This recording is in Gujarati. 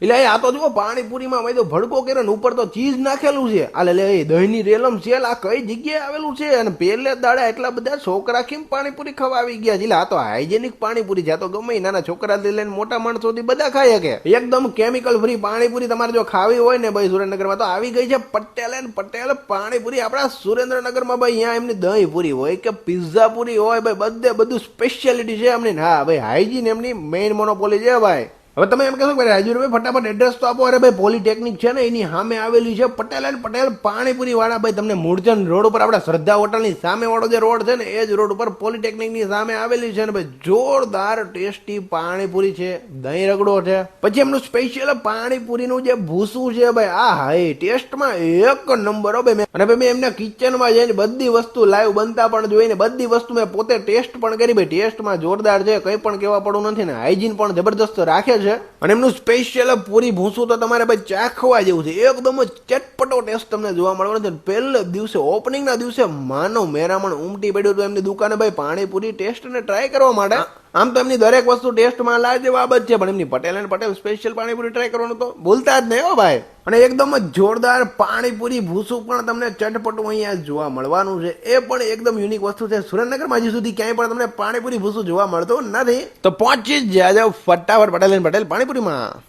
એટલે આ તો જુઓ પાણીપુરીમાં ભાઈ તો ભડકો કર્યો ને ઉપર તો ચીઝ નાખેલું છે. આ લે એ દહીંની રેલમ છે, આ કઈ જગ્યાએ આવેલું છે? અને પહેલે દાડે એટલા બધા છોકરા કેમ પાણીપુરી ખાવા આવી ગયા છે? એટલે આ તો હાઇજેનિક પાણીપુરી છે. આ તો ગમે નાના છોકરાથી લઈને મોટા માણસો સુધી બધા ખાય કે એકદમ કેમિકલ ફ્રી પાણીપુરી તમારે જો ખાવી હોય ને ભાઈ સુરેન્દ્રનગરમાં તો આવી ગઈ છે પટેલ એન્ડ પટેલ પાણીપુરી. આપણા સુરેન્દ્રનગરમાં ભાઈ અહીંયા એમની દહીં પૂરી હોય કે પિઝા પૂરી હોય ભાઈ, બધે બધું સ્પેશિયાલિટી છે એમની. હા ભાઈ હાઇજીન એમની મેઇન મોનોપોલી છે ભાઈ. હવે તમે એમ કહેશો કે રાજુભાઈ ફટાફટ એડ્રેસ તો આપો. અરે ભાઈ પોલિટેકનિક છે ને એની સામે આવેલી છે પટેલ એન્ડ પટેલ પાણીપુરી વાળા. ભાઈ તમને મૂળચંદ રોડ ઉપર આપણા શ્રદ્ધા હોટલની સામે વાળો જે રોડ છે ને એ જ રોડ ઉપર પોલિટેકનિકની સામે આવેલી છે. ને ભાઈ જોરદાર ટેસ્ટી પાણીપુરી છે, દહીં રગડો છે, પછી એમનું સ્પેશિયલ પાણીપુરીનું જે ભૂસું છે ભાઈ, આ હાઈ ટેસ્ટમાં એક નંબર હો ભાઈ. અને ભાઈ મેં એમના કિચનમાં જઈને બધી વસ્તુ લાઈવ બનતા પણ જોઈને બધી વસ્તુ મેં પોતે ટેસ્ટ પણ કરી ભાઈ. ટેસ્ટમાં જોરદાર છે, કંઈ પણ કહેવા પડવું નથી ને હાઇજીન પણ જબરદસ્ત રાખે છે. અને એમનું સ્પેશિયલ પૂરી ભૂસું તો તમારે ભાઈ ચાખવા જેવું છે. એકદમ જ ચટપટો ટેસ્ટ તમને જોવા મળવાનો છે. પહેલા દિવસે ઓપનિંગના દિવસે માનવ મેરામણ ઉમટી પડ્યું હતું એમની દુકાને ભાઈ પાણીપુરી ટેસ્ટ ને ટ્રાય કરવા માટે. આમ તો એમની દરેક વસ્તુ ટેસ્ટમાં લાજવાબ જ છે, પણ એમની Patel and Patel special panipuri try કરવાનું તો ભૂલતા જ નહીં હો ભાઈ. અને એકદમ જ જોરદાર પાણીપુરી ભૂસું પણ તમને ચટપટું અહીંયા જોવા મળવાનું છે. એ પણ એકદમ યુનિક વસ્તુ છે. સુરેન્દ્રનગરમાં હજી સુધી ક્યાંય પણ તમને પાણીપુરી ભૂસું જોવા મળતું નથી. તો પહોંચી જ જાજો ફટાફટ પટેલ એન્ડ પટેલ પાણીપુરીમાં.